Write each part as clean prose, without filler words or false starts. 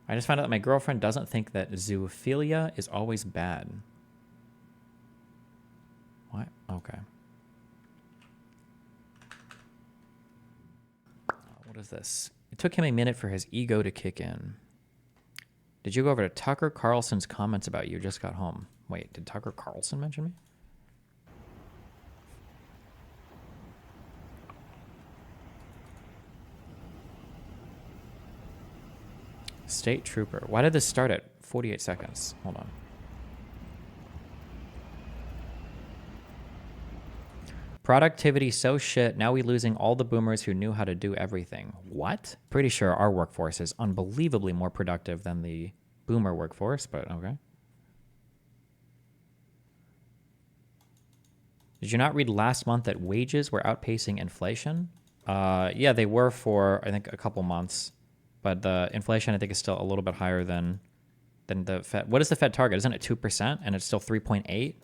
I just found out that my girlfriend doesn't think that zoophilia is always bad. What? Okay. What is this? It took him a minute for his ego to kick in. Did you go over to Tucker Carlson's comments about you? Just got home. Wait, did Tucker Carlson mention me? State Trooper. Why did this start at 48 seconds? Hold on. Productivity so shit, now we losing all the boomers who knew how to do everything. What? Pretty sure our workforce is unbelievably more productive than the boomer workforce, but okay. Did you not read last month that wages were outpacing inflation? Yeah, they were for, I think, a couple months. But the inflation, I think, is still a little bit higher than the Fed. What is the Fed target? Isn't it 2%? And it's still 3.8?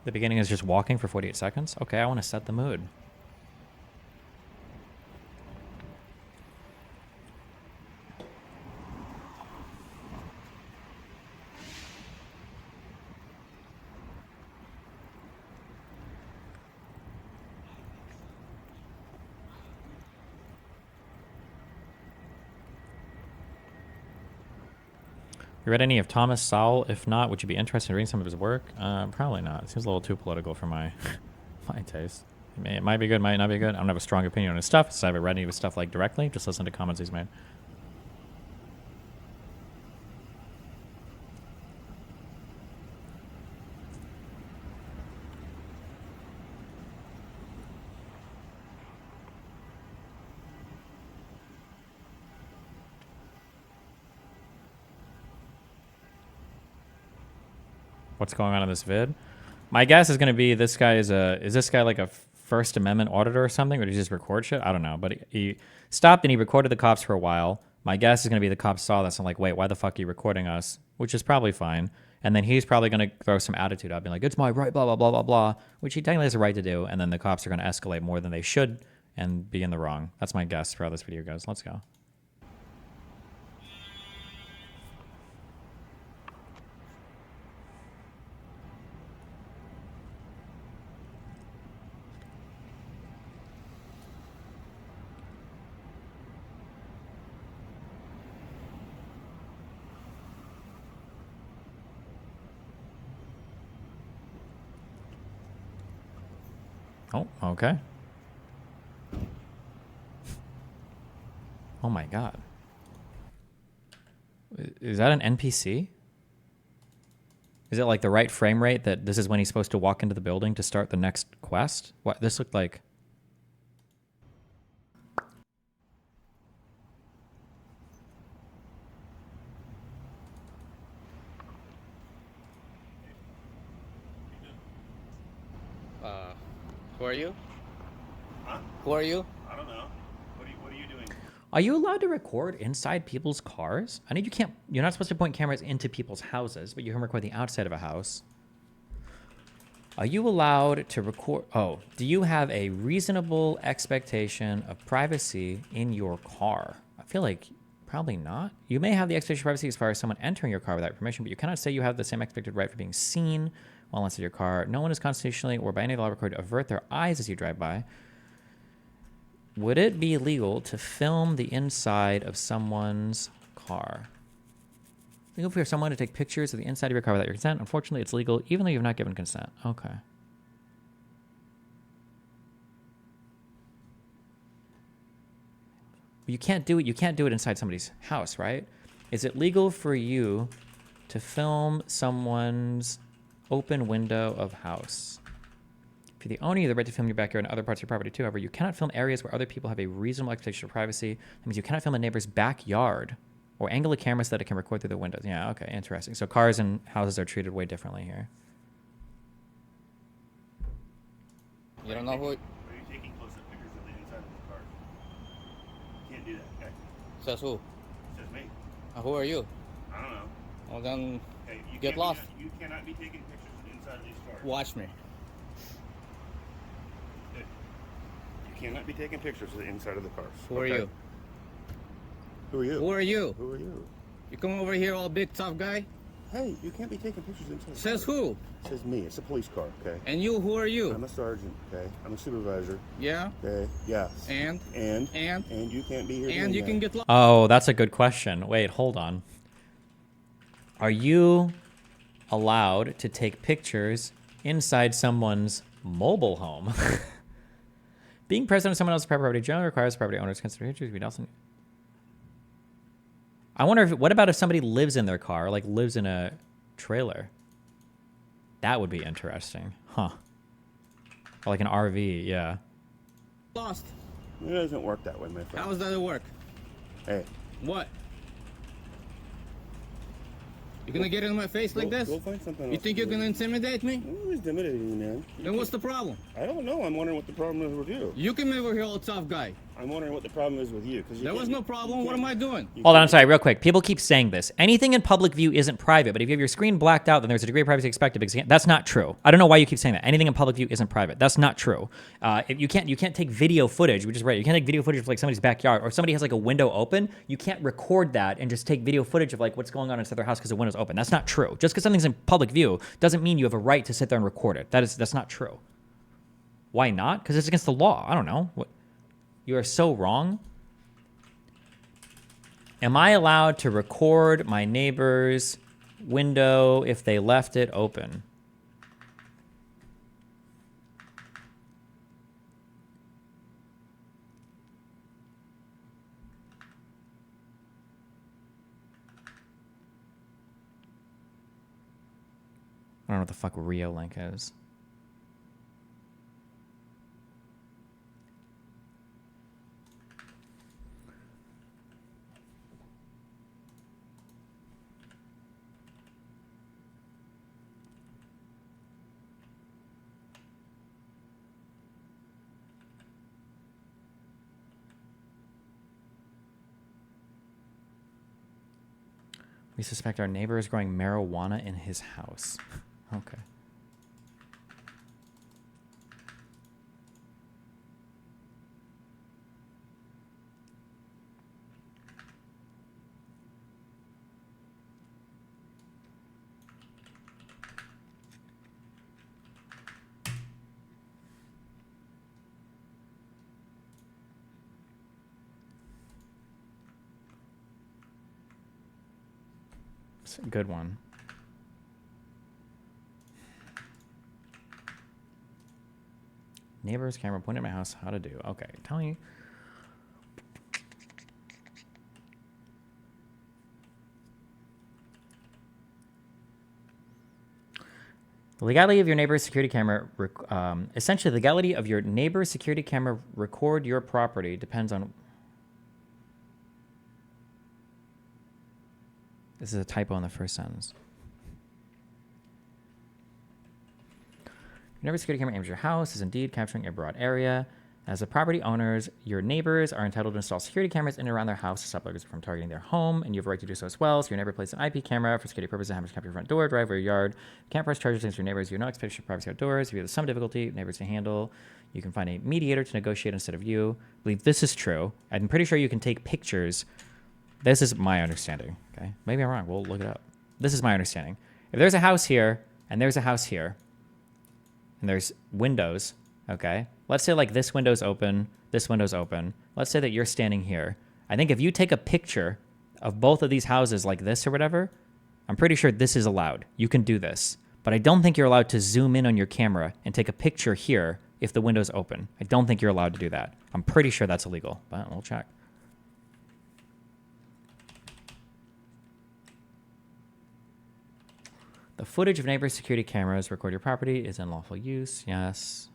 The beginning is just walking for 48 seconds? Okay, I want to set the mood. You read any of Thomas Sowell? If not, would you be interested in reading some of his work? Probably not. It seems a little too political for my my taste. It might be good, might not be good. I don't have a strong opinion on his stuff, so I haven't read any of his stuff like directly. Just listen to comments he's made. What's going on in this vid? My guess is going to be this guy is this guy like a First Amendment auditor or something, or did he just record shit? I don't know, but he stopped and he recorded the cops for a while. My guess is going to be the cops saw this and like, wait, why the fuck are you recording us? Which is probably fine. And then he's probably going to throw some attitude up, being like, it's my right, blah, blah, blah, blah, blah, which he technically has a right to do. And then the cops are going to escalate more than they should and be in the wrong. That's my guess for how this video goes. Let's go. Oh, okay. Oh my god. Is that an NPC? Is it like the right frame rate that this is when he's supposed to walk into the building to start the next quest? What? This looked like... Who are you? Huh? Who are you? I don't know. What are you doing? Are you allowed to record inside people's cars? I know you can't... You're not supposed to point cameras into people's houses, but you can record the outside of a house. Are you allowed to record... Oh, do you have a reasonable expectation of privacy in your car? I feel like probably not. You may have the expectation of privacy as far as someone entering your car without permission, but you cannot say you have the same expected right for being seen while inside your car. No one is constitutionally or by any law required to avert their eyes as you drive by. Would it be illegal to film the inside of someone's car? Legal for someone to take pictures of the inside of your car without your consent. Unfortunately, it's legal even though you've not given consent. Okay. You can't do it. You can't do it inside somebody's house, right? Is it legal for you to film someone's open window of house? If you're the owner, you have the right to film your backyard and other parts of your property too. However, you cannot film areas where other people have a reasonable expectation of privacy. That means you cannot film a neighbor's backyard or angle a camera so that it can record through the windows. Yeah, okay, interesting. So cars and houses are treated way differently here. You don't know who... Are you taking close-up pictures of the inside of can't do that. Okay? Says who? Says me. Who are you? I don't know. Well, then Okay, get lost. You cannot be taking pictures inside of these cars. Watch me. You cannot be taking pictures of the inside of the cars. Who are you? Who are you? Who are you? Who are you? You come over here all big tough guy? Hey, you can't be taking pictures inside. Says who? Says me. It's a police car. Okay. And you, who are you? I'm a sergeant. Okay. I'm a supervisor. Yeah? Okay. Yes. And you can't be here. you can get lost. Oh, that's a good question. Wait, hold on. Are you allowed to take pictures inside someone's mobile home? Being present on someone else's private property generally requires property owners to consider pictures. We also. I wonder if. What about if somebody lives in their car, like lives in a trailer? That would be interesting, huh? Or like an RV, yeah. Lost. It doesn't work that way, my friend. How does that work? Hey. What? You gonna get in my face like this? Go find something else. You think you're gonna intimidate me? Who's intimidating you, man? Then what's the problem? I don't know. I'm wondering what the problem is with you. You came over here all tough guy. I'm wondering what the problem is with you. There was no problem. What am I doing? Hold on, I'm sorry, real quick. People keep saying this. Anything in public view isn't private, but if you have your screen blacked out, then there's a degree of privacy expected. Because that's not true. I don't know why you keep saying that. Anything in public view isn't private. That's not true. If you can't take video footage, which is right. You can't take video footage of like somebody's backyard, or if somebody has like a window open, you can't record that and just take video footage of like what's going on inside their house because the window's open. That's not true. Just because something's in public view doesn't mean you have a right to sit there and record it. That's not true. Why not? Because it's against the law. I don't know. What? You are so wrong. Am I allowed to record my neighbor's window if they left it open? I don't know what the fuck Rio link is. We suspect our neighbor is growing marijuana in his house. Okay. It's a good one. Neighbor's camera pointed at my house. How to do? Okay, tell me. The legality of your neighbor's security camera, essentially, the legality of your neighbor's security camera record your property depends on. This is a typo in the first sentence. Your neighbor's security camera aims your house is indeed capturing a broad area. As the property owners, your neighbors are entitled to install security cameras in and around their house to stop others from targeting their home, and you have a right to do so as well. So your neighbor placed an IP camera for security purposes and happens to capture your front door, driveway, or yard. You can't press charges against your neighbors. You have no expectation of privacy outdoors. If you have some difficulty, neighbors to handle. You can find a mediator to negotiate instead of you. I believe this is true. I'm pretty sure you can take pictures. This is my understanding. Okay, maybe I'm wrong. We'll look it up. This is my understanding. If there's a house here and there's a house here, and there's windows, okay? Let's say like this window's open, this window's open. Let's say that you're standing here. I think if you take a picture of both of these houses like this or whatever, I'm pretty sure this is allowed. You can do this. But I don't think you're allowed to zoom in on your camera and take a picture here if the window's open. I don't think you're allowed to do that. I'm pretty sure that's illegal, but we'll check. The footage of neighbor security cameras record your property is in lawful use. Yes.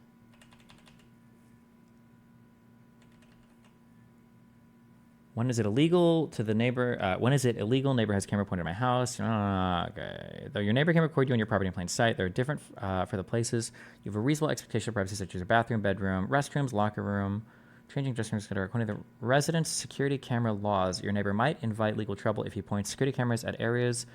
When is it illegal to the neighbor? When is it illegal? Neighbor has camera pointed at my house. Okay. Though your neighbor can record you on your property in plain sight, they're different for the places. You have a reasonable expectation of privacy, such as a bathroom, bedroom, restrooms, locker room, Changing just according to the residence security camera laws, your neighbor might invite legal trouble if he points security cameras at areas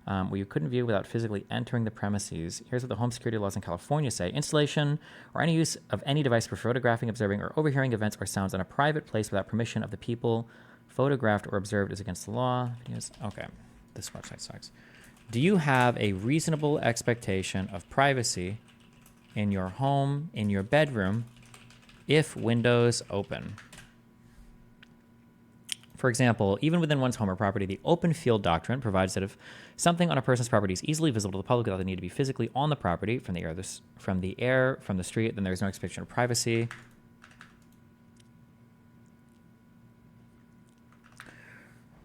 where you couldn't view without physically entering the premises. Here's what the home security laws in California say. Installation or any use of any device for photographing, observing, or overhearing events or sounds in a private place without permission of the people photographed or observed is against the law. Videos. Okay, this website sucks. Do you have a reasonable expectation of privacy in your home, in your bedroom, if windows open? For example, even within one's home or property, the open field doctrine provides that if something on a person's property is easily visible to the public without the need to be physically on the property, from the air, from the street, then there is no expectation of privacy.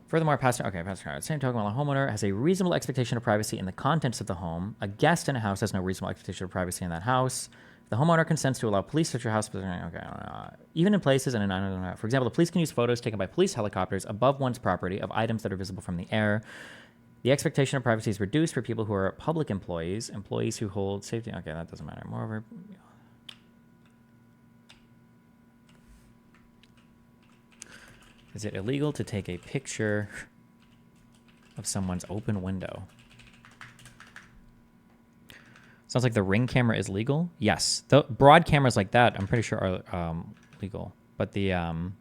Furthermore, at the same token, while a homeowner has a reasonable expectation of privacy in the contents of the home, a guest in a house has no reasonable expectation of privacy in that house. The homeowner consents to allow police to search your house, even in places and for example, the police can use photos taken by police helicopters above one's property of items that are visible from the air. The expectation of privacy is reduced for people who are public employees who hold safety. Okay, that doesn't matter. Moreover, is it illegal to take a picture of someone's open window? Sounds like the Ring camera is legal. Yes, the broad cameras like that, I'm pretty sure are legal. But the I'm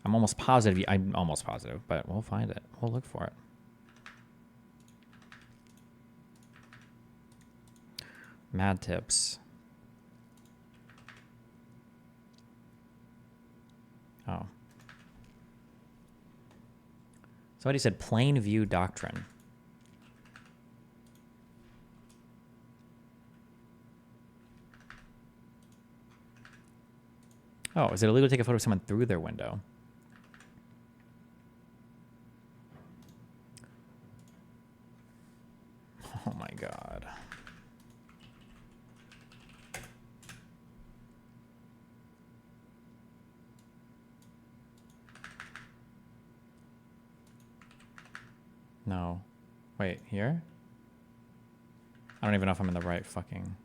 almost positive, but we'll find it. We'll look for it. Mad tips. Oh. Somebody said plain view doctrine. Oh, is it illegal to take a photo of someone through their window? Oh my God. No. Wait, here? I don't even know if I'm in the right fucking...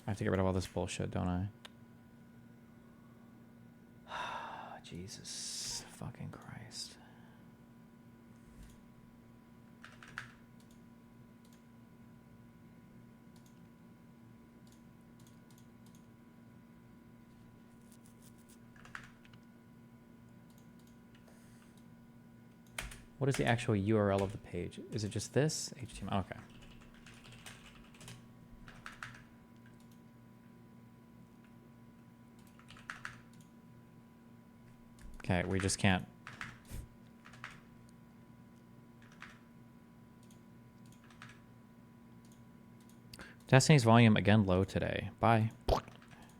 I have to get rid of all this bullshit, don't I? Jesus fucking Christ. What is the actual URL of the page? Is it just this? HTML. Okay. Okay, we just can't. Destiny's volume again low today. Bye.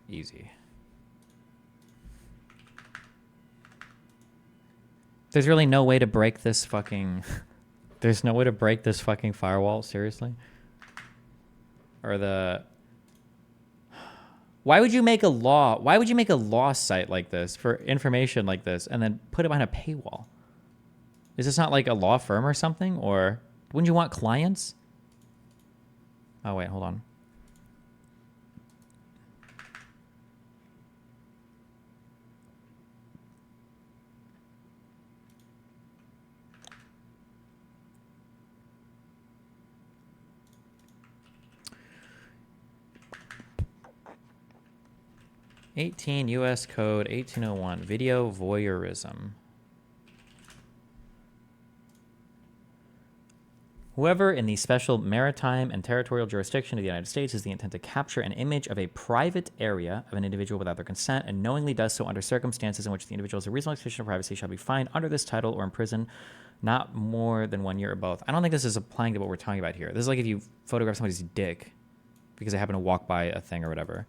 Easy. There's really no way to break this fucking... There's no way to break this fucking firewall, seriously? Or the... Why would you make a law? Why would you make a law site like this for information like this and then put it behind a paywall? Is this not like a law firm or something? Or wouldn't you want clients? Oh, wait, hold on. U.S. Code 1801, video voyeurism. Whoever in the special maritime and territorial jurisdiction of the United States has the intent to capture an image of a private area of an individual without their consent and knowingly does so under circumstances in which the individual has a reasonable expectation of privacy shall be fined under this title or imprisoned not more than 1 year or both. I don't think this is applying to what we're talking about here. This is like if you photograph somebody's dick because they happen to walk by a thing or whatever.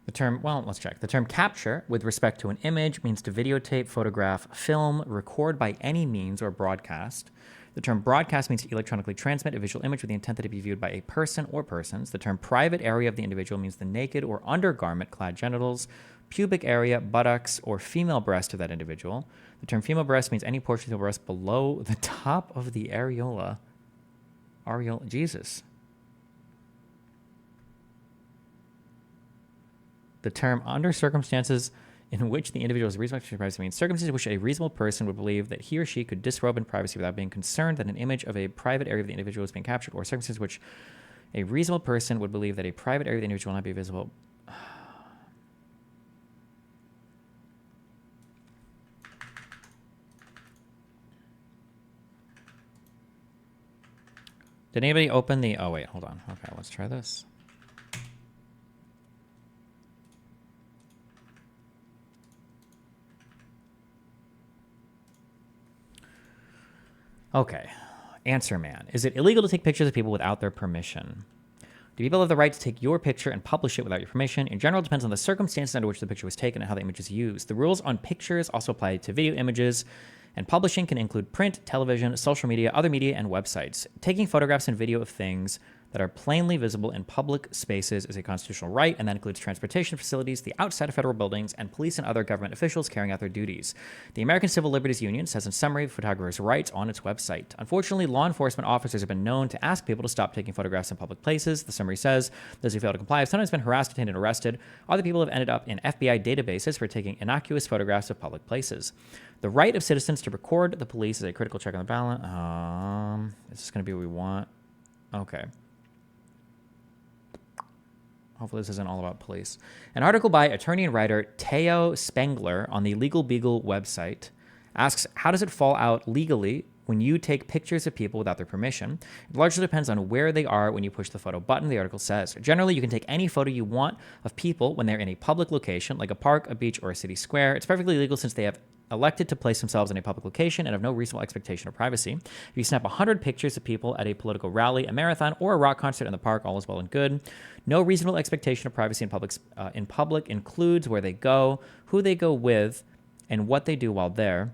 The well, let's check. The term capture with respect to an image means to videotape, photograph, film, record by any means, or broadcast. The term broadcast means to electronically transmit a visual image with the intent that it be viewed by a person or persons. The term private area of the individual means the naked or undergarment clad genitals, pubic area, buttocks, or female breast of that individual. The term female breast means any portion of the breast below the top of the areola. Jesus. The term under circumstances in which the individual is reasonable to privacy means circumstances in which a reasonable person would believe that he or she could disrobe in privacy without being concerned that an image of a private area of the individual is being captured, or circumstances in which a reasonable person would believe that a private area of the individual will not be visible. Did anybody open the... Oh, wait, hold on. Okay, let's try this. Okay. Answer man. Is it illegal to take pictures of people without their permission? Do people have the right to take your picture and publish it without your permission? In general, it depends on the circumstances under which the picture was taken and how the image is used. The rules on pictures also apply to video images, and publishing can include print, television, social media, other media, and websites. Taking photographs and video of things that are plainly visible in public spaces is a constitutional right, and that includes transportation facilities, the outside of federal buildings, and police and other government officials carrying out their duties. The American Civil Liberties Union says in summary of photographers' rights on its website. Unfortunately, law enforcement officers have been known to ask people to stop taking photographs in public places. The summary says those who fail to comply have sometimes been harassed, detained, and arrested. Other people have ended up in FBI databases for taking innocuous photographs of public places. The right of citizens to record the police is a critical check on the ballot. Is this going to be what we want? Okay. Hopefully this isn't all about police. An article by attorney and writer Teo Spengler on the Legal Beagle website asks, how does it fall out legally when you take pictures of people without their permission? It largely depends on where they are when you push the photo button, the article says. Generally, you can take any photo you want of people when they're in a public location, like a park, a beach, or a city square. It's perfectly legal since they have elected to place themselves in a public location and have no reasonable expectation of privacy. If you snap 100 pictures of people at a political rally, a marathon, or a rock concert in the park, all is well and good. No reasonable expectation of privacy in public includes where they go, who they go with, and what they do while there.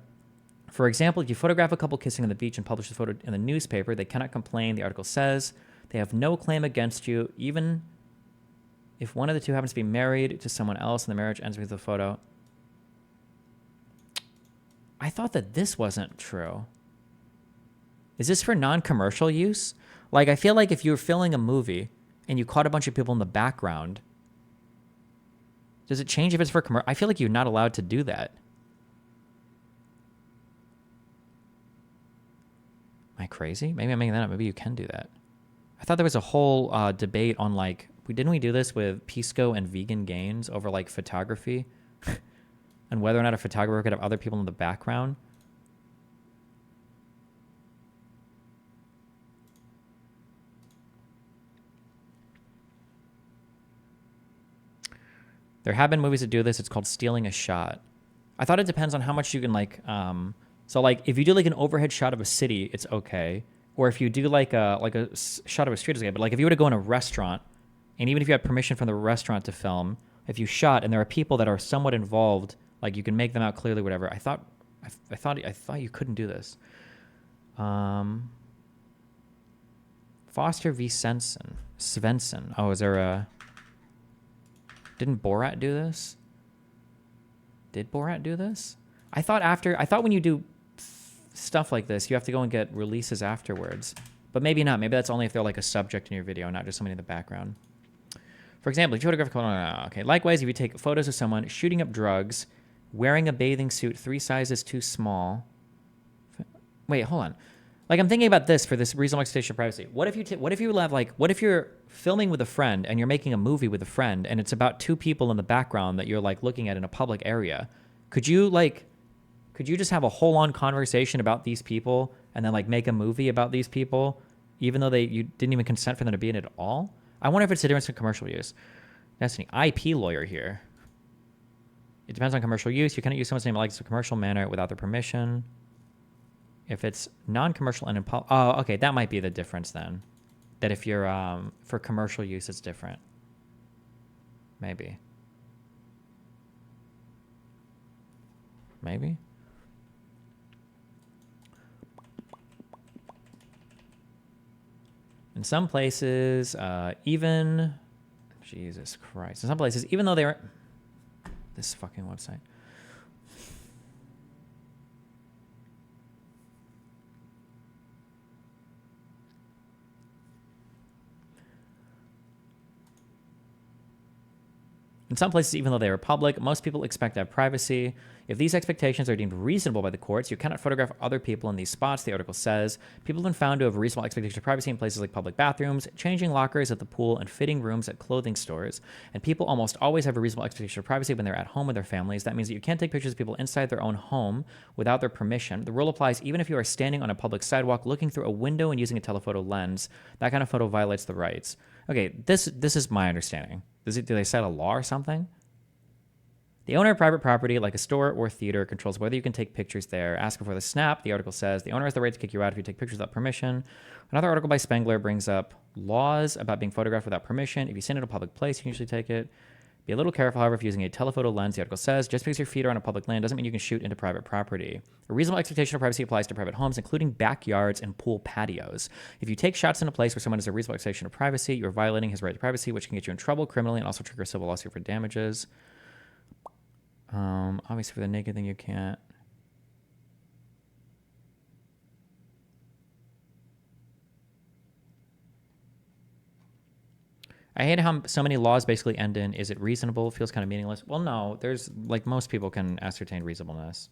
For example, if you photograph a couple kissing on the beach and publish the photo in the newspaper, they cannot complain. The article says they have no claim against you, even if one of the two happens to be married to someone else and the marriage ends with the photo. I thought that this wasn't true. Is this for non-commercial use? Like, I feel like if you were filming a movie and you caught a bunch of people in the background, does it change if it's for commercial? I feel like you're not allowed to do that. Am I crazy? Maybe I'm making that up. Maybe you can do that. I thought there was a whole debate on, like, didn't we do this with Pisco and Vegan Gains over, like, photography? And whether or not a photographer could have other people in the background. There have been movies that do this. It's called stealing a shot. I thought it depends on how much you can, like, so, like, if you do, like, an overhead shot of a city, it's okay. Or if you do, like a shot of a street, it's okay. But, like, if you were to go in a restaurant, and even if you had permission from the restaurant to film, if you shot and there are people that are somewhat involved, like, you can make them out clearly, whatever. I thought you couldn't do this. Foster v. Svensson. Oh, is there a... Didn't Borat do this? Did Borat do this? I thought when you do stuff like this, you have to go and get releases afterwards. But maybe not. Maybe that's only if they're, like, a subject in your video, not just somebody in the background. For example, if you photograph... Okay. Likewise, if you take photos of someone shooting up drugs, wearing a bathing suit 3 sizes too small. Wait, hold on. Like, I'm thinking about this for this reasonable expectation of privacy. What if you're filming with a friend and you're making a movie with a friend and it's about 2 people in the background that you're, like, looking at in a public area? Could you just have a whole on conversation about these people and then, like, make a movie about these people, even though you didn't even consent for them to be in it at all? I wonder if it's a difference in commercial use. Destiny, IP lawyer here. It depends on commercial use. You cannot use someone's name like a commercial manner without their permission. If it's non-commercial and okay, that might be the difference then. That if you're for commercial use, it's different. Maybe. maybe. In some places, even... Jesus Christ. In some places, even though they were... This fucking website. In some places, even though they are public, most people expect to have privacy. If these expectations are deemed reasonable by the courts, you cannot photograph other people in these spots, the article says. People have been found to have reasonable expectations of privacy in places like public bathrooms, changing lockers at the pool, and fitting rooms at clothing stores. And people almost always have a reasonable expectation of privacy when they're at home with their families. That means that you can't take pictures of people inside their own home without their permission. The rule applies even if you are standing on a public sidewalk, looking through a window and using a telephoto lens. That kind of photo violates the rights. Okay, this is my understanding. Do they set a law or something? The owner of private property, like a store or theater, controls whether you can take pictures there. Ask before the snap, the article says. The owner has the right to kick you out if you take pictures without permission. Another article by Spengler brings up laws about being photographed without permission. If you stand in a public place, you can usually take it. Be a little careful, however, if using a telephoto lens, the article says. Just because your feet are on a public land doesn't mean you can shoot into private property. A reasonable expectation of privacy applies to private homes, including backyards and pool patios. If you take shots in a place where someone has a reasonable expectation of privacy, you're violating his right to privacy, which can get you in trouble criminally and also trigger a civil lawsuit for damages. Obviously, for the naked thing, you can't. I hate how so many laws basically end in, is it reasonable? It feels kind of meaningless. Well, no, there's, like, most people can ascertain reasonableness.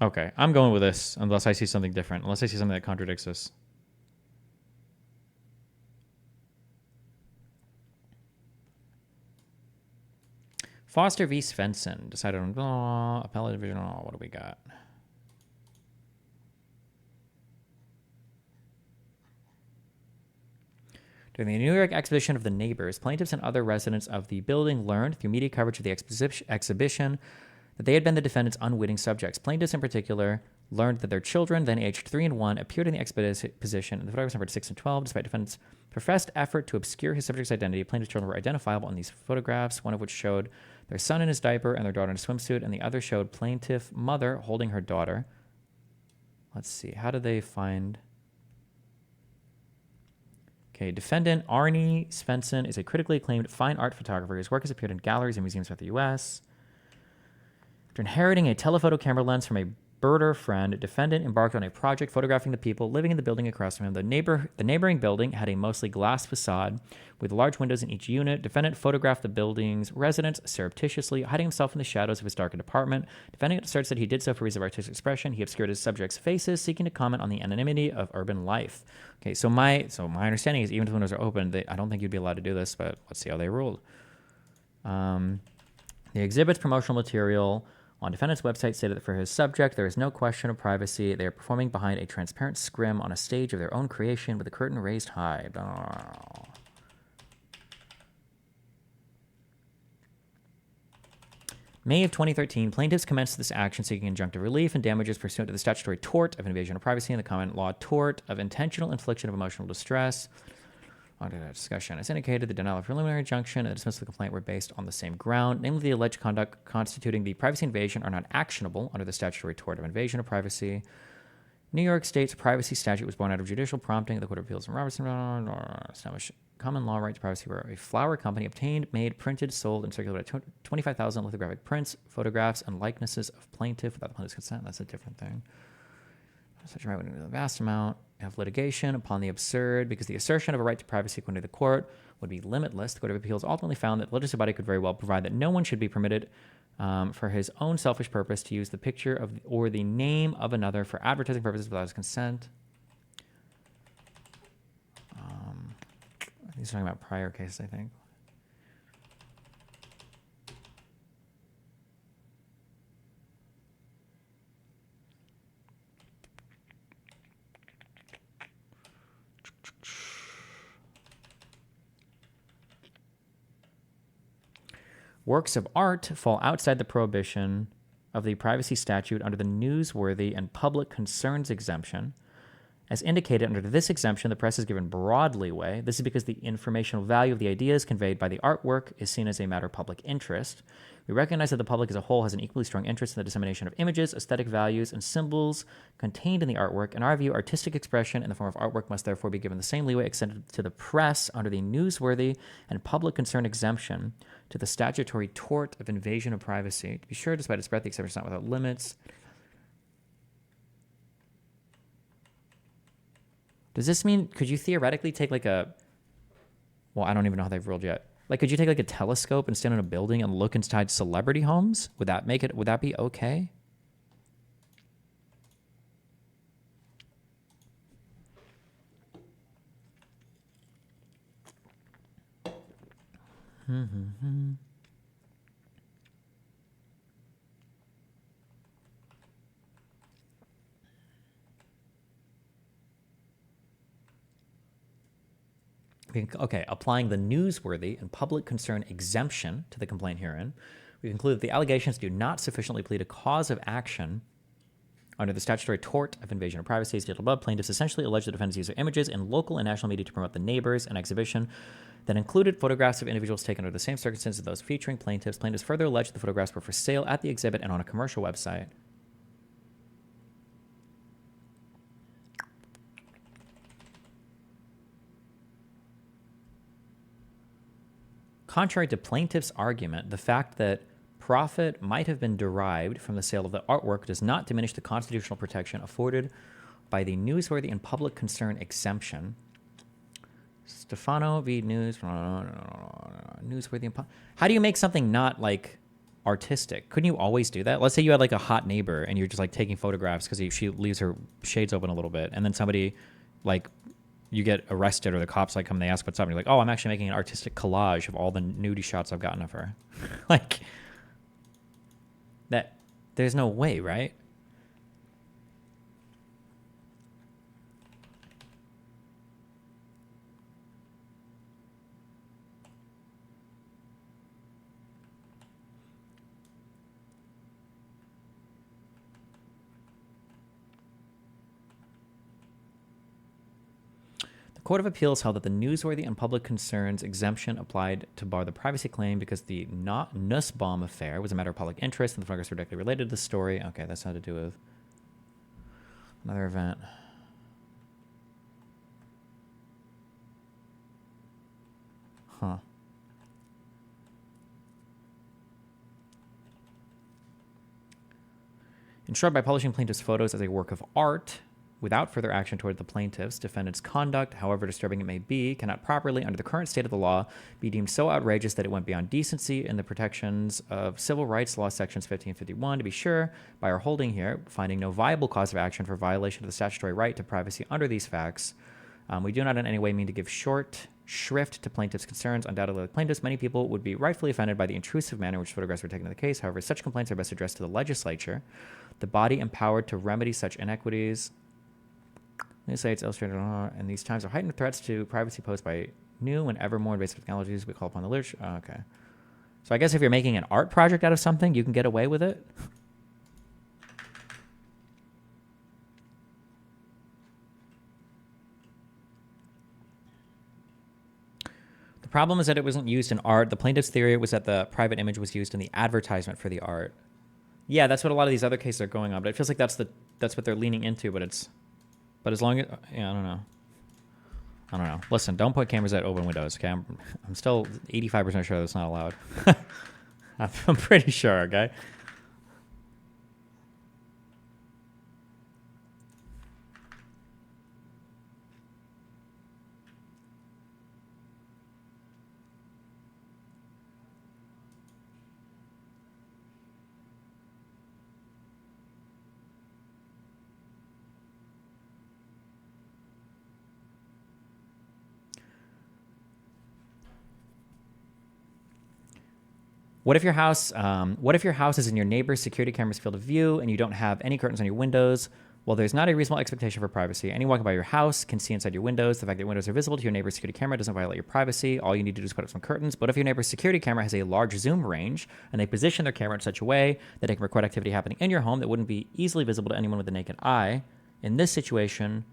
Okay, I'm going with this unless I see something different, unless I see something that contradicts this. Foster v. Svensson decided on appellate division. What do we got? During the New York exhibition of The Neighbors, plaintiffs and other residents of the building learned through media coverage of the exhibition that they had been the defendant's unwitting subjects. Plaintiffs in particular learned that their children, then aged 3 and 1, appeared in the exposition in the photographs numbered 6 and 12. Despite defendant's professed effort to obscure his subject's identity, plaintiff's children were identifiable in these photographs, one of which showed their son in his diaper and their daughter in a swimsuit, and the other showed plaintiff mother holding her daughter. Let's see. How do they find... Okay, defendant Arnie Svensson is a critically acclaimed fine art photographer. His work has appeared in galleries and museums throughout the U.S. After inheriting a telephoto camera lens from a birder friend, defendant embarked on a project photographing the people living in the building across from him. The neighboring building had a mostly glass facade with large windows in each unit. Defendant photographed the building's residents surreptitiously, hiding himself in the shadows of his darkened apartment. Defendant asserts that he did so for reasons of artistic expression. He obscured his subjects' faces, seeking to comment on the anonymity of urban life. Okay, so my understanding is even if the windows are open, I don't think you'd be allowed to do this, but let's see how they ruled. The exhibit's promotional material on defendant's website stated that for his subject, there is no question of privacy. They are performing behind a transparent scrim on a stage of their own creation with the curtain raised high. Oh. May of 2013, plaintiffs commenced this action seeking injunctive relief and damages pursuant to the statutory tort of invasion of privacy and the common law tort of intentional infliction of emotional distress. Under that discussion, as indicated, the denial of preliminary injunction and the dismissal of the complaint were based on the same ground, namely the alleged conduct constituting the privacy invasion are not actionable under the statutory tort of invasion of privacy. New York State's privacy statute was born out of judicial prompting of the Court of Appeals in Robertson, established common law right to privacy where a flower company obtained, made, printed, sold, and circulated 25,000 lithographic prints, photographs, and likenesses of plaintiff without the plaintiff's consent. That's a different thing. Such a right would include a vast amount of litigation upon the absurd, because the assertion of a right to privacy according to the court would be limitless. The Court of Appeals ultimately found that the legislative body could very well provide that no one should be permitted for his own selfish purpose to use the picture of or the name of another for advertising purposes without his consent. He's talking about prior cases, I think. Works of art fall outside the prohibition of the privacy statute under the newsworthy and public concerns exemption. As indicated under this exemption, the press is given broad leeway. This is because the informational value of the ideas conveyed by the artwork is seen as a matter of public interest. We recognize that the public as a whole has an equally strong interest in the dissemination of images, aesthetic values, and symbols contained in the artwork. In our view, artistic expression in the form of artwork must therefore be given the same leeway extended to the press under the newsworthy and public concern exemption to the statutory tort of invasion of privacy. To be sure, despite its breadth, the exception is not without limits. Does this mean, could you theoretically take like a, well, I don't even know how they've ruled yet. Like, could you take like a telescope and stand in a building and look inside celebrity homes? Would that make it, would that be okay? Okay, applying the newsworthy and public concern exemption to the complaint herein, we conclude that the allegations do not sufficiently plead a cause of action under the statutory tort of invasion of privacy. As stated above, plaintiffs essentially allege the defendant's use of images in local and national media to promote the neighbors, an exhibition that included photographs of individuals taken under the same circumstances as those featuring plaintiffs. Plaintiffs further allege the photographs were for sale at the exhibit and on a commercial website. Contrary to plaintiff's argument, the fact that profit might have been derived from the sale of the artwork does not diminish the constitutional protection afforded by the newsworthy and public concern exemption. Stefano v. Newsworthy and how do you make something not like artistic? Couldn't you always do that? Let's say you had like a hot neighbor and you're just like taking photographs because she leaves her shades open a little bit, and then somebody like you get arrested or the cops like come and they ask what's up and you're like, oh, I'm actually making an artistic collage of all the nudie shots I've gotten of her. Like that, there's no way, right? Court of Appeals held that the newsworthy and public concerns exemption applied to bar the privacy claim because the Nussbaum affair was a matter of public interest and the photographs were directly related to the story. Okay, that's had to do with another event. Huh. In short, by publishing plaintiff's photos as a work of art, without further action toward the plaintiff's, defendant's conduct, however disturbing it may be, cannot properly, under the current state of the law, be deemed so outrageous that it went beyond decency in the protections of Civil Rights Law Sections 1551. To be sure, by our holding here, finding no viable cause of action for violation of the statutory right to privacy under these facts, we do not in any way mean to give short shrift to plaintiff's concerns. Undoubtedly, like plaintiffs, many people would be rightfully offended by the intrusive manner in which photographs were taken in the case. However, such complaints are best addressed to the legislature, the body empowered to remedy such inequities. News sites illustrated in these times of heightened threats to privacy posed by new and ever more invasive technologies. We call upon the literature. Oh, okay. So I guess if you're making an art project out of something, you can get away with it. The problem is that it wasn't used in art. The plaintiff's theory was that the private image was used in the advertisement for the art. Yeah, that's what a lot of these other cases are going on. But it feels like that's what they're leaning into. But as long as, yeah, I don't know. Listen, don't put cameras at open windows, okay? I'm still 85% sure that's not allowed. I'm pretty sure, okay? What if your house is in your neighbor's security camera's field of view and you don't have any curtains on your windows? Well, there's not a reasonable expectation for privacy. Anyone walking by your house can see inside your windows. The fact that your windows are visible to your neighbor's security camera doesn't violate your privacy. All you need to do is put up some curtains. But if your neighbor's security camera has a large zoom range and they position their camera in such a way that they can record activity happening in your home that wouldn't be easily visible to anyone with the naked eye, in this situation,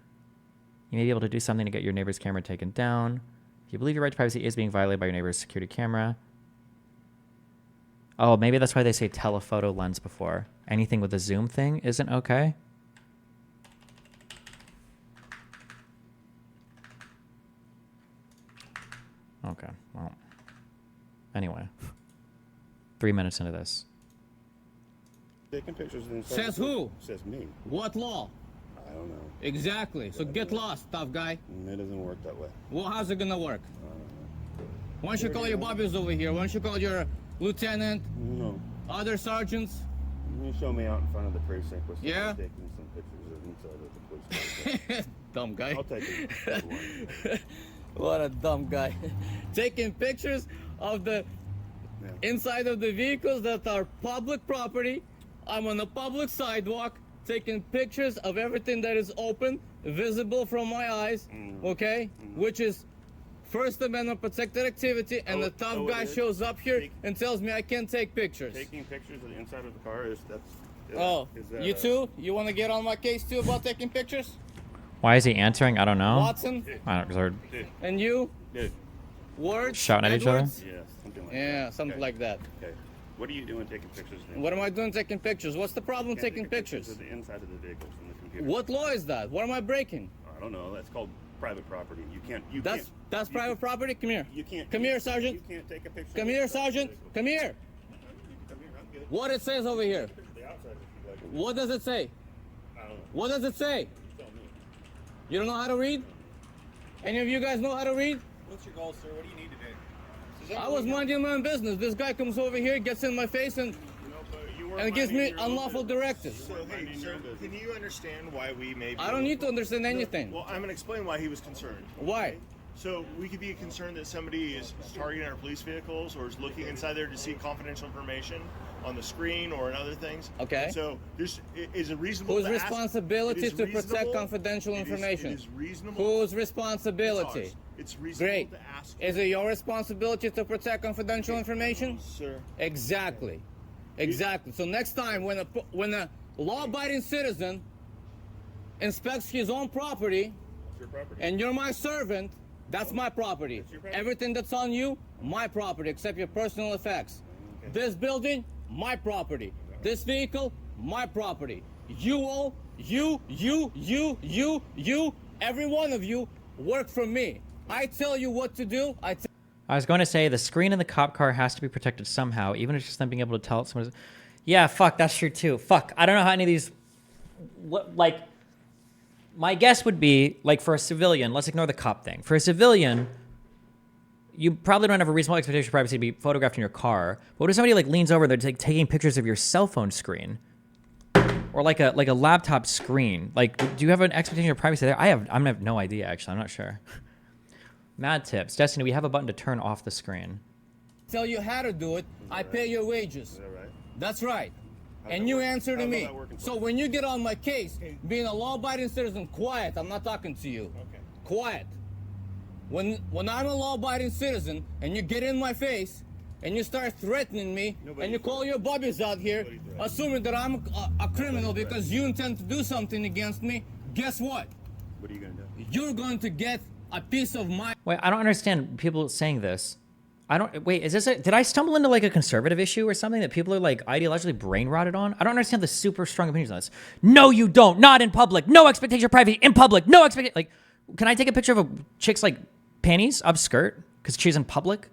You may be able to do something to get your neighbor's camera taken down. If you believe your right to privacy is being violated by your neighbor's security camera. Oh, maybe that's why they say telephoto lens before. Anything with a zoom thing isn't okay. Okay, well. Anyway. 3 minutes into this. Taking pictures of the inside. Says of the who? vehicle. Says me. What law? I don't know. Exactly. So get lost, tough guy. It doesn't work that way. Well, how's it gonna work? Why don't you call your bobbies over here? Why don't you call your lieutenant, No. other sergeants? You show me out in front of the precinct with somebody Yeah? taking some pictures of the inside of the police car. Dumb guy. I'll take it. What a dumb guy. Taking pictures of the inside of the vehicles that are public property. I'm on a public sidewalk taking pictures of everything that is open, visible from my eyes, okay? Which is First Amendment protected activity, and the tough guy shows up here and tells me I can't take pictures. Taking pictures of the inside of the car is that, You too? You want to get on my case too about taking pictures? Why is he answering? I don't know. Watson? I don't know. And you? Dude. Words? Shouting at each other? Edwards? Yeah, something like that. Yeah, something Okay. like that. Okay. What are you doing taking pictures of the What am I doing taking pictures? What's the problem You can't taking take pictures? of the inside of the vehicles in the computer. What law is that? What am I breaking? I don't know. That's called private property. You can't. That's you private can- property? Come here. You can't. Come here, Sergeant. You can't take a picture. Come of here, the inside of the Sergeant. vehicle. Come here. Come here. I'm good. What it says over here. Picture of the outside if you like. What does it say? I don't know. What does it say? You tell me. You don't know how to read? Any of you guys know how to read? What's your goal, sir? What do you need today? I was minding my own business. This guy comes over here, gets in my face, and gives me unlawful directives. So, hey, sir, can you understand why we may be... I don't need to understand anything. Well, I'm going to explain why he was concerned. Why? So, we could be concerned that somebody is targeting our police vehicles or is looking inside there to see confidential information on the screen or in other things. Okay. So, there's is it reasonable Whose to ask- responsibility it is to protect reasonable- confidential information? It is reasonable. Whose responsibility? It's ours. It's reasonable Great. to ask. Is it your responsibility to protect confidential information? Sir. Exactly. Exactly. So next time when a law-abiding citizen inspects his own property It's your property. and you're my servant, that's my property. your property. Everything that's on you, my property, except your personal effects. Okay. This building, my property. This vehicle, my property. You all, you, every one of you work for me. I tell you what to do. I was going to say the screen in the cop car has to be protected somehow, even if it's just them being able to tell someone's. Yeah, fuck, that's true too. Fuck, I don't know how any of these. What, like, my guess would be, like, for a civilian, let's ignore the cop thing. For a civilian, you probably don't have a reasonable expectation of privacy to be photographed in your car. But what if somebody, like, leans over, they're taking pictures of your cell phone screen? Or like a laptop screen. Like, do you have an expectation of privacy there? I'm gonna have no idea, actually. I'm not sure. Mad tips. Destiny, we have a button to turn off the screen. tell you how to do it. I pay your wages. Is that right? That's right. How's And that you work? answer to How's me. that working for So you? when you get on my case, being a law-abiding citizen, quiet. I'm not talking to you. Okay. Quiet. When I'm a law-abiding citizen and you get in my face and you start threatening me Nobody and you call your buddies out here, Nobody threatens. assuming that I'm a criminal because you intend to do something against me, guess what? What are you gonna do? You're going to get a piece of my... Wait, I don't understand people saying this. Wait, is this did I stumble into like a conservative issue or something that people are like ideologically brain rotted on? I don't understand the super strong opinions on this. No, you don't. Not in public. No expectation of privacy in public. No expectation. Like, can I take a picture of a chick's like panties up skirt because she's in public?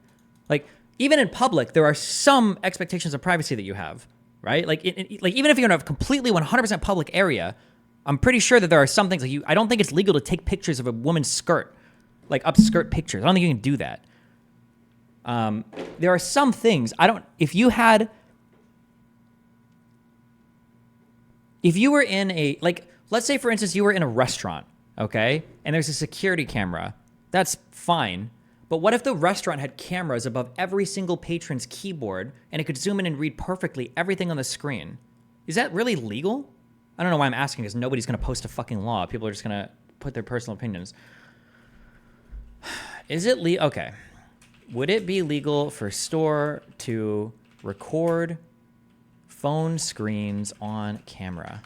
Like, even in public, there are some expectations of privacy that you have, right? Like, like even if you're in a completely 100% public area, I'm pretty sure that there are some things like I don't think it's legal to take pictures of a woman's skirt, like up skirt pictures. I don't think you can do that. There are some things if you were in a, like, let's say for instance, you were in a restaurant, okay? And there's a security camera. That's fine. But what if the restaurant had cameras above every single patron's keyboard and it could zoom in and read perfectly everything on the screen? Is that really legal? I don't know why I'm asking because nobody's going to post a fucking law. People are just going to put their personal opinions. Is it legal? Okay. Would it be legal for a store to record phone screens on camera?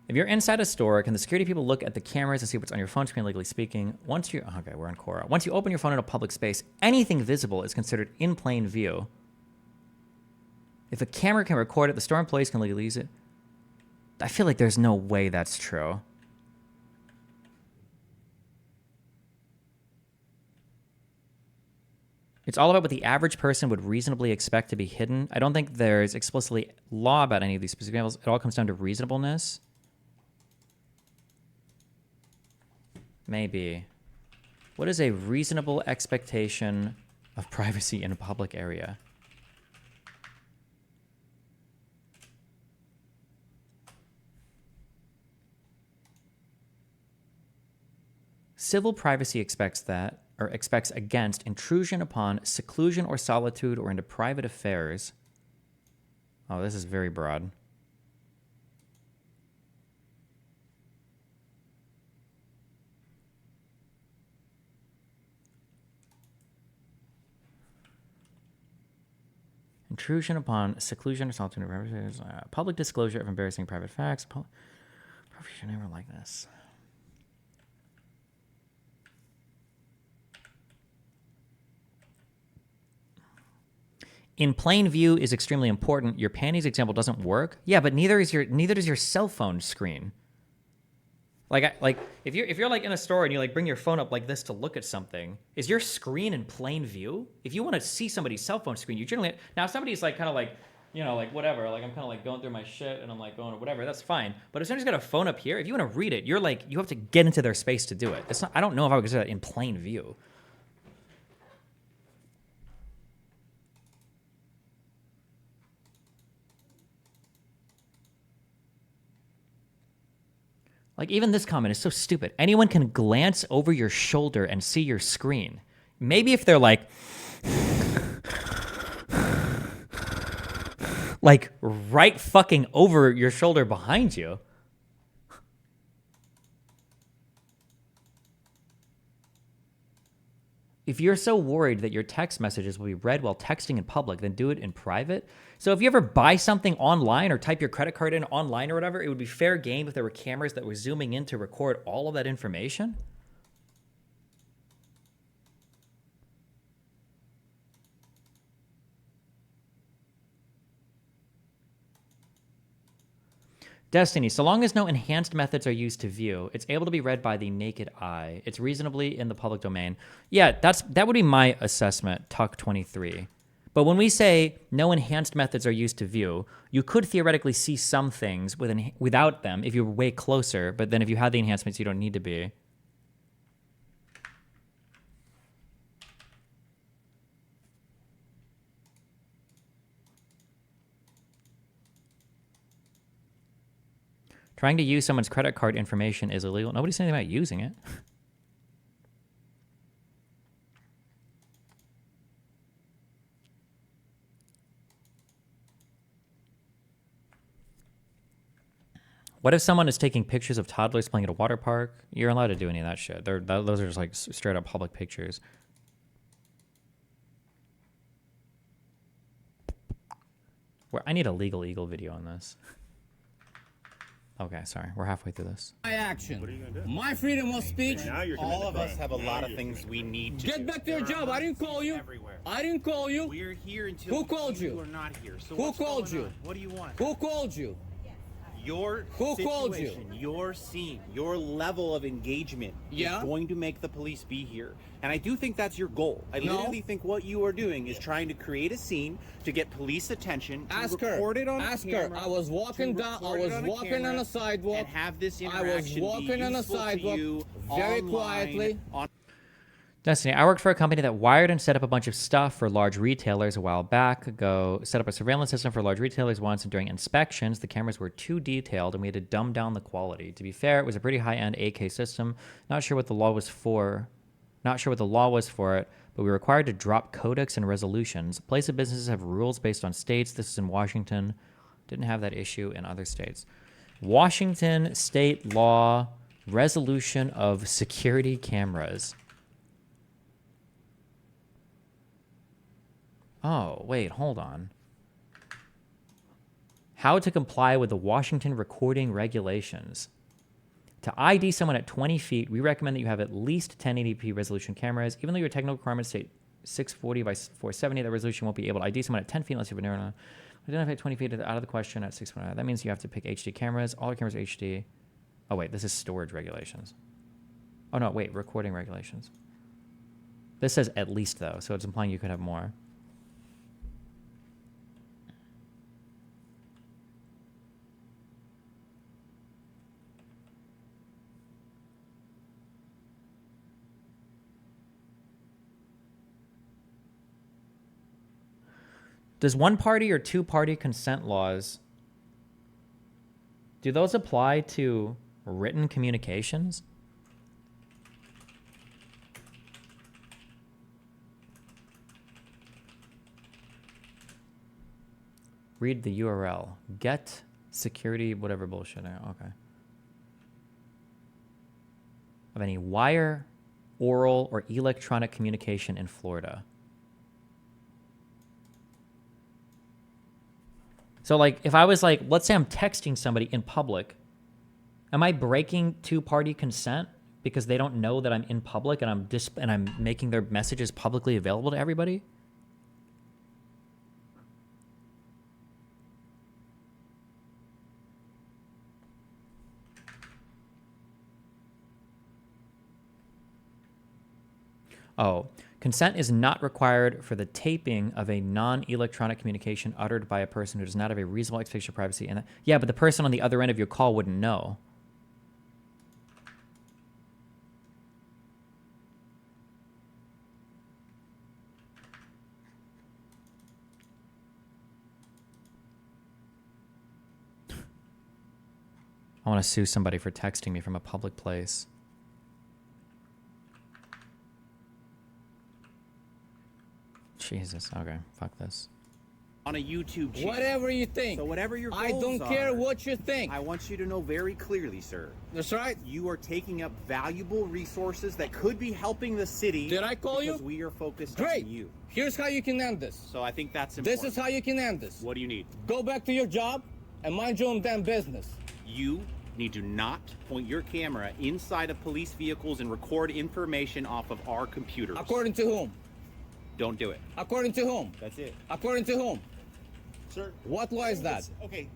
If you're inside a store, can the security people look at the cameras and see what's on your phone screen, legally speaking? Okay, we're on Quora. Once you open your phone in a public space, anything visible is considered in plain view. If a camera can record it, the store employees can legally use it. I feel like there's no way that's true. It's all about what the average person would reasonably expect to be hidden. I don't think there's explicitly law about any of these specific examples. It all comes down to reasonableness. Maybe. What is a reasonable expectation of privacy in a public area? Civil privacy expects against intrusion upon seclusion or solitude or into private affairs. Oh, this is very broad. Intrusion upon seclusion or solitude or private affairs. Public disclosure of embarrassing private facts. Probably should never like this. In plain view is extremely important. Your panties example doesn't work. Yeah, but neither does your cell phone screen. Like if you're like in a store and you like bring your phone up like this to look at something, is your screen in plain view? If you want to see somebody's cell phone screen, you generally now if somebody's like kind of like, you know, like whatever, like I'm kind of like going through my shit and I'm like going whatever, that's fine. But if somebody's got a phone up here, if you want to read it, you're like you have to get into their space to do it. It's not. I don't know if I would consider that in plain view. Like, even this comment is so stupid. Anyone can glance over your shoulder and see your screen. Maybe if they're like right fucking over your shoulder behind you. If you're so worried that your text messages will be read while texting in public, then do it in private. So if you ever buy something online or type your credit card in online or whatever, it would be fair game if there were cameras that were zooming in to record all of that information. Destiny, so long as no enhanced methods are used to view, it's able to be read by the naked eye. It's reasonably in the public domain. Yeah, that would be my assessment, Tuck 23. But when we say no enhanced methods are used to view, you could theoretically see some things without them if you were way closer, but then if you had the enhancements, you don't need to be. Trying to use someone's credit card information is illegal. Nobody's saying about using it. What if someone is taking pictures of toddlers playing at a water park? You're allowed to do any of that shit. Those are just like straight up public pictures. I need a legal eagle video on this. Okay, sorry. We're halfway through this. My action. What are you gonna do? My freedom of speech. Now you're All committing of a us crime. have a lot of things we need to do. Get back to your job. I didn't call you. Everywhere. I didn't call you. We're here until Who called you? are not here. So Who what's called going you? on? What do you want? Who called you? Your Who situation, called you? your scene, your level of engagement Yeah? is going to make the police be here. And I do think that's your goal. I No. literally think what you are doing is trying to create a scene to get police attention, to Ask her. record it on Ask camera, her. I was walking to down. I record it was on a walking camera, on a sidewalk. and have this I interaction was walking be on a useful to sidewalk you very online, quietly. on Destiny, I worked for a company that wired and set up a bunch of stuff for large retailers a while back ago. Set up a surveillance system for large retailers once, and during inspections, the cameras were too detailed, and we had to dumb down the quality. To be fair, it was a pretty high-end AK system. Not sure what the law was for. Not sure what the law was for it, but we were required to drop codecs and resolutions. Place of businesses have rules based on states. This is in Washington. Didn't have that issue in other states. Washington state law, resolution of security cameras. Oh, wait, hold on. How to comply with the Washington recording regulations. To ID someone at 20 feet, we recommend that you have at least 1080p resolution cameras. Even though your technical requirements state 640 by 470, that resolution won't be able to ID someone at 10 feet unless you have a narrow. Identify 20 feet out of the question at 640. That means you have to pick HD cameras. All the cameras are HD. Oh, wait, this is storage regulations. Oh, no, wait, recording regulations. This says at least, though, so it's implying you could have more. Does one-party or two-party consent laws, do those apply to written communications? Read the URL. Get security, whatever bullshit. Okay. Of any wire, oral, or electronic communication in Florida. So, like, if I was like, let's say I'm texting somebody in public, am I breaking two-party consent because they don't know that I'm in public and I'm making their messages publicly available to everybody? Oh, consent is not required for the taping of a non-electronic communication uttered by a person who does not have a reasonable expectation of privacy. And yeah, but the person on the other end of your call wouldn't know. I want to sue somebody for texting me from a public place. Jesus. Okay. Fuck this. On a YouTube channel. Whatever you think. So whatever your goals I don't care are, what you think. I want you to know very clearly, sir. That's right. You are taking up valuable resources that could be helping the city. Did I call you? Because we are focused Great. on you. Here's how you can end this. So I think that's important. This is how you can end this. What do you need? Go back to your job and mind your own damn business. You need to not point your camera inside of police vehicles and record information off of our computers. According to whom? Don't do it. According to whom? That's it. According to whom? Sir. What law is that? Okay.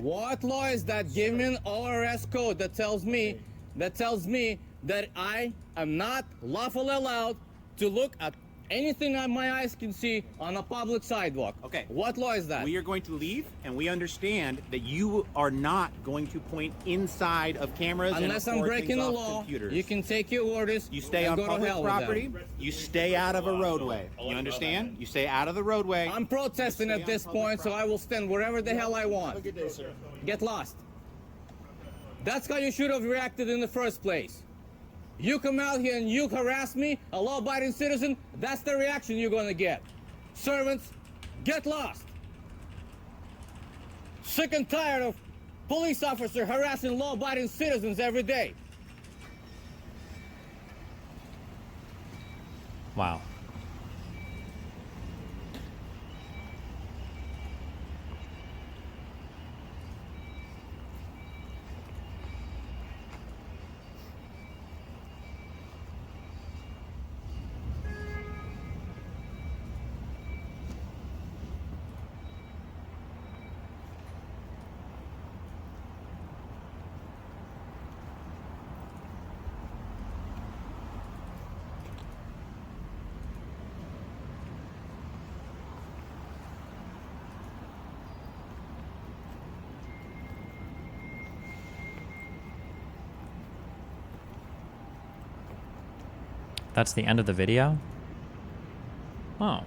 What law is that? Give me an ORS code that tells me that I am not lawfully allowed to look at anything that my eyes can see on a public sidewalk. Okay. What law is that? We are going to leave, and we understand that you are not going to point inside of cameras Unless and I'm record breaking things the off law, computers. you can take your orders. You stay and on go to public hell with them. property. You stay out of a roadway. You understand? You stay out of the roadway. I'm protesting at this point, so I will stand wherever the hell I want. Have a good day, sir. Get lost. That's how you should have reacted in the first place. You come out here and you harass me, a law-abiding citizen, that's the reaction you're gonna get. Servants, get lost. Sick and tired of police officers harassing law-abiding citizens every day. Wow. That's the end of the video? Oh.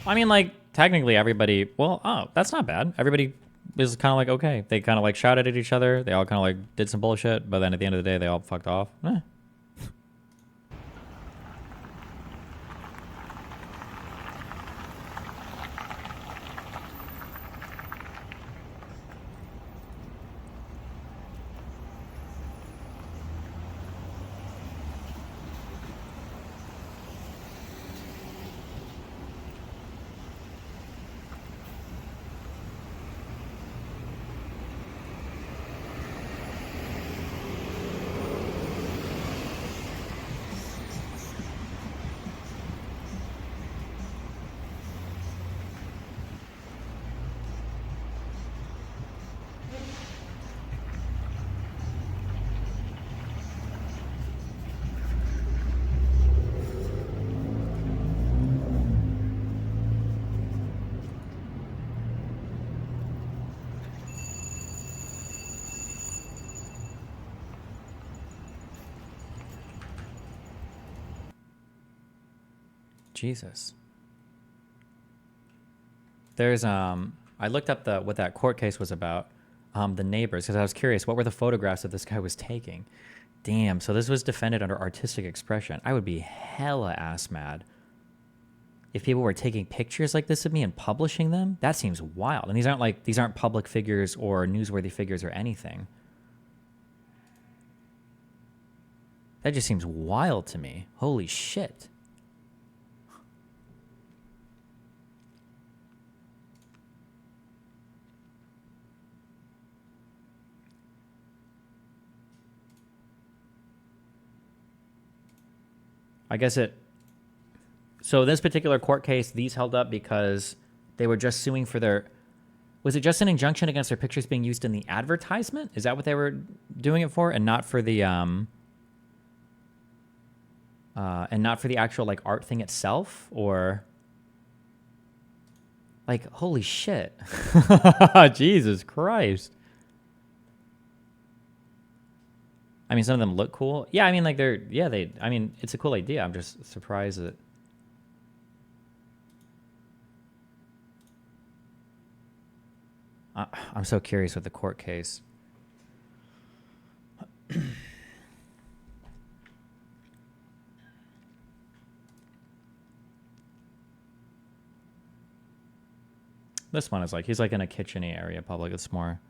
I mean, like, technically everybody, well, oh, that's not bad. Everybody is kind of like, okay. They kind of like shouted at each other. They all kind of like did some bullshit, but then at the end of the day, they all fucked off. Eh. Jesus. There's I looked up what that court case was about, the neighbors, because I was curious what were the photographs that this guy was taking. Damn, so this was defended under artistic expression. I would be hella ass mad if people were taking pictures like this of me and publishing them. That seems wild. And these aren't public figures or newsworthy figures or anything. That just seems wild to me. Holy shit. I guess so this particular court case, these held up because they were just suing for was it just an injunction against their pictures being used in the advertisement? Is that what they were doing it for? And not for the, actual, like, art thing itself? Or, like, holy shit. Jesus Christ. I mean, some of them look cool. Yeah, I mean, like, I mean, it's a cool idea. I'm just surprised that. I'm so curious with the court case. This one is like, he's like in a kitchen-y area, public. It's more.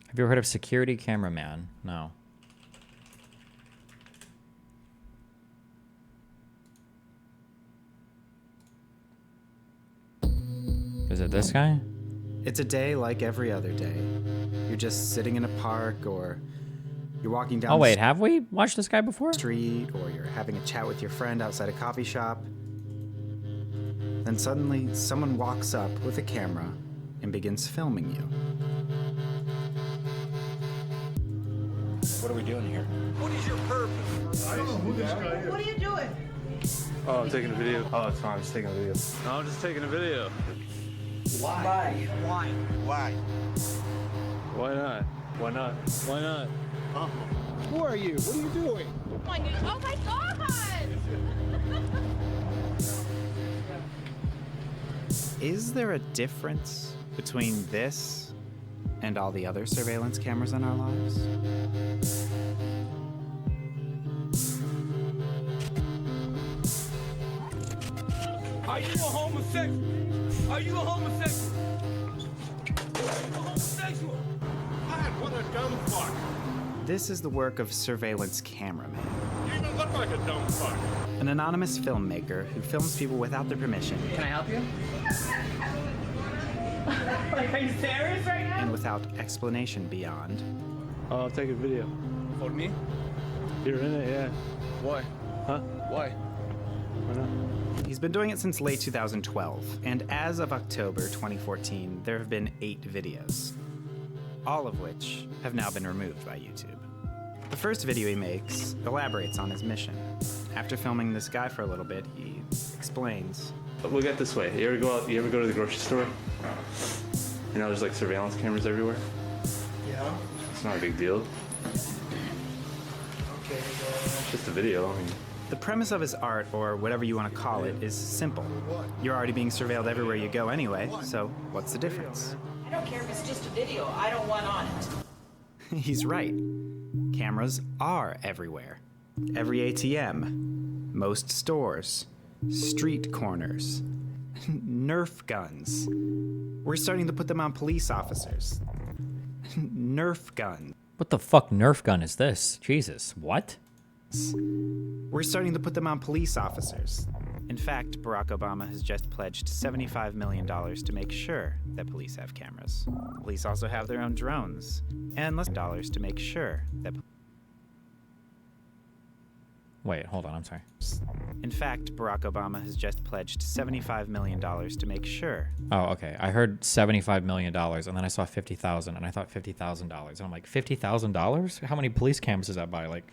Have you ever heard of Security Cameraman? No. Is it this guy? It's a day like every other day. You're just sitting in a park, or you're walking down Oh wait, have we watched this guy before? the street, or you're having a chat with your friend outside a coffee shop. Then suddenly, someone walks up with a camera and begins filming you. What are we doing here? What is your purpose? I don't know who this guy is. What are you doing? Oh, I'm taking a video. Oh, it's fine. I'm just taking a video. No, I'm just taking a video. Why? Why? Why? Why not? Why not? Why not? Who are you? What are you doing? Oh my God! Is there a difference between this and all the other surveillance cameras in our lives? Are you a homosexual? Are you a homosexual? Are you a homosexual? God, what a dumb fuck. This is the work of surveillance cameraman, You even look like a dumb fuck. an anonymous filmmaker who films people without their permission Can I help you? Like, are you serious right now? and without explanation beyond. Oh, I'll take a video. For me? You're in it, yeah. Why? Huh? Why? Why not? He's been doing it since late 2012, and as of October 2014, there have been 8 videos, all of which have now been removed by YouTube. The first video he makes elaborates on his mission. After filming this guy for a little bit, he explains. We'll get this way. You ever go to the grocery store? You know, there's like surveillance cameras everywhere. Yeah. It's not a big deal. Okay. It's just a video. I mean, The premise of his art, or whatever you want to call it, is simple. You're already being surveilled everywhere you go anyway, so what's the difference? I don't care if it's just a video. I don't want on it. He's right. Cameras are everywhere. Every ATM, most stores, street corners, Nerf guns. We're starting to put them on police officers. Nerf gun. What the fuck Nerf gun is this? Jesus, what? We're starting to put them on police officers. In fact, Barack Obama has just pledged $75 million to make sure that police have cameras. Police also have their own drones, and less dollars to make sure that. Wait, hold on, I'm sorry. In fact, Barack Obama has just pledged $75 million to make sure. Oh, okay. I heard $75 million, and then I saw 50,000, and I thought $50,000. And I'm like, $50,000? How many police cameras does that buy? Like,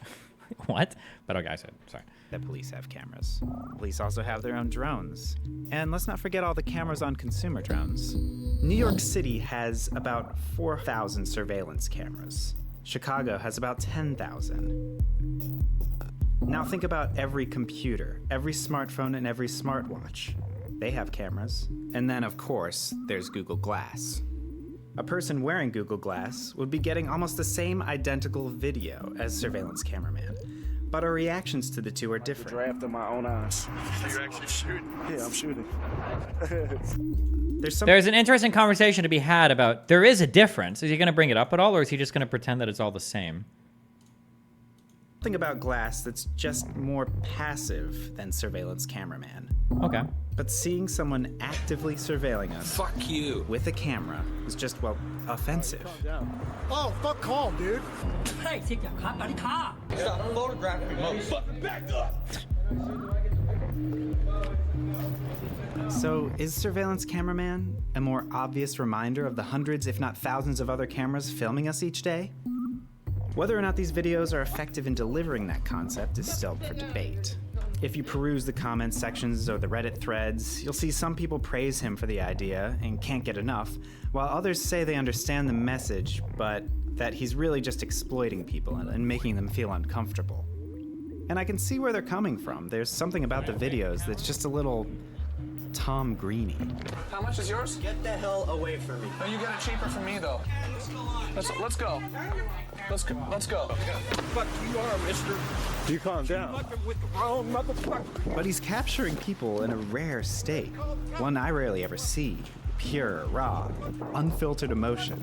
what? But okay, I said, sorry. That police have cameras. Police also have their own drones. And let's not forget all the cameras on consumer drones. New York City has about 4,000 surveillance cameras. Chicago has about 10,000. Now think about every computer, every smartphone, and every smartwatch. They have cameras. And then, of course, there's Google Glass. A person wearing Google Glass would be getting almost the same identical video as surveillance cameraman. But our reactions to the two are different. Draft in my own eyes. You're actually shooting? Yeah, I'm shooting. There's an interesting conversation to be had about, there is a difference. Is he going to bring it up at all, or is he just going to pretend that it's all the same? Something about Glass that's just more passive than surveillance cameraman. Okay. But seeing someone actively surveilling us Fuck you. with a camera is just, well, offensive. Oh, fuck calm, dude. Stop photographing me, motherfucker. Back up. So, is surveillance cameraman a more obvious reminder of the hundreds, if not thousands, of other cameras filming us each day? Whether or not these videos are effective in delivering that concept is still for debate. If you peruse the comments sections or the Reddit threads, you'll see some people praise him for the idea and can't get enough, while others say they understand the message, but that he's really just exploiting people and making them feel uncomfortable. And I can see where they're coming from. There's something about the videos that's just a little Tom Greeny. How much is yours? Get the hell away from me. Oh, you got it cheaper from me, though. Let's go. Let's go. Fuck you are, mister. You calm down. Fucking with the wrong motherfucker. But he's capturing people in a rare state, one I rarely ever see. Pure, raw, unfiltered emotion.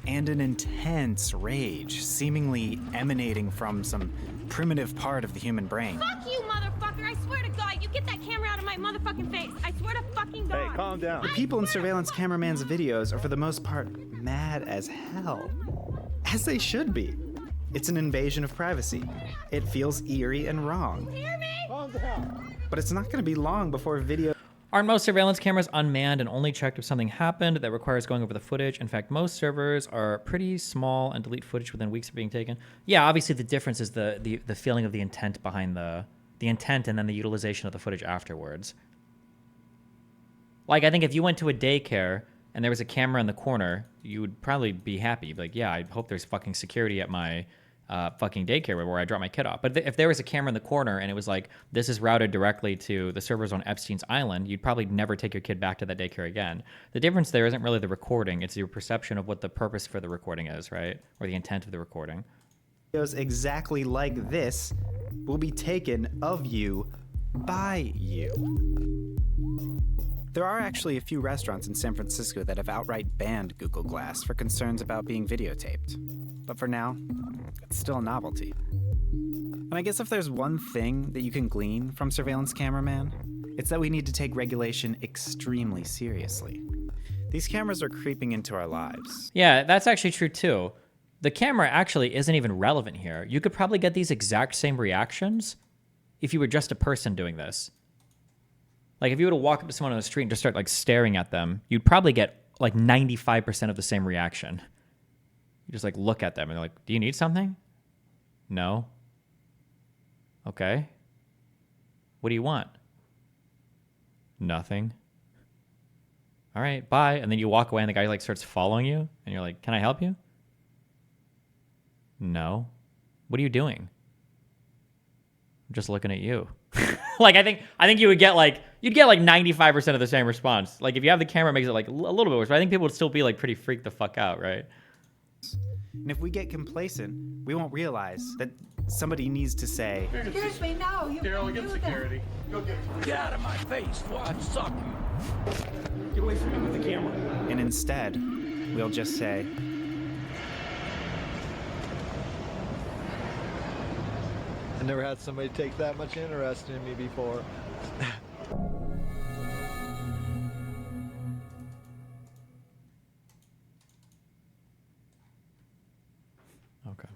And an intense rage, seemingly emanating from some primitive part of the human brain. Fuck you, motherfucker! I swear to God, you get that camera out of my motherfucking face! I swear to fucking God! Hey, calm down. The people in surveillance cameraman's videos are for the most part mad as hell. As they should be. It's an invasion of privacy. It feels eerie and wrong. Hear me? Calm down. But it's not going to be long before video... Aren't most surveillance cameras unmanned and only checked if something happened that requires going over the footage? In fact, most servers are pretty small and delete footage within weeks of being taken. Yeah, obviously the difference is the feeling of the intent behind the intent and then the utilization of the footage afterwards. Like, I think if you went to a daycare and there was a camera in the corner, you would probably be happy. You'd be like, yeah, I hope there's fucking security at my fucking daycare where I drop my kid off. But if there was a camera in the corner and it was like, this is routed directly to the servers on Epstein's Island, you'd probably never take your kid back to that daycare again. The difference there isn't really the recording, it's your perception of what the purpose for the recording is, right? Or the intent of the recording. Videos exactly like this will be taken of you by you. There are actually a few restaurants in San Francisco that have outright banned Google Glass for concerns about being videotaped. But for now, it's still a novelty. And I guess if there's one thing that you can glean from surveillance cameraman, it's that we need to take regulation extremely seriously. These cameras are creeping into our lives. Yeah, that's actually true too. The camera actually isn't even relevant here. You could probably get these exact same reactions if you were just a person doing this. Like if you were to walk up to someone on the street and just start like staring at them, you'd probably get like 95% of the same reaction. You just like look at them and they're like, do you need something? No. Okay. What do you want? Nothing. All right, bye. And then you walk away and the guy like starts following you and you're like, can I help you? No. What are you doing? I'm just looking at you. Like I think you would get like, you'd get like 95% of the same response. Like if you have the camera, it makes it like a little bit worse, but I think people would still be like pretty freaked the fuck out, right? And if we get complacent, we won't realize that somebody needs to say, Excuse me, no, you can't do that. Get out of my face, before I suck you. Get away from me with the camera. and instead, we'll just say, I never had somebody take that much interest in me before. Okay.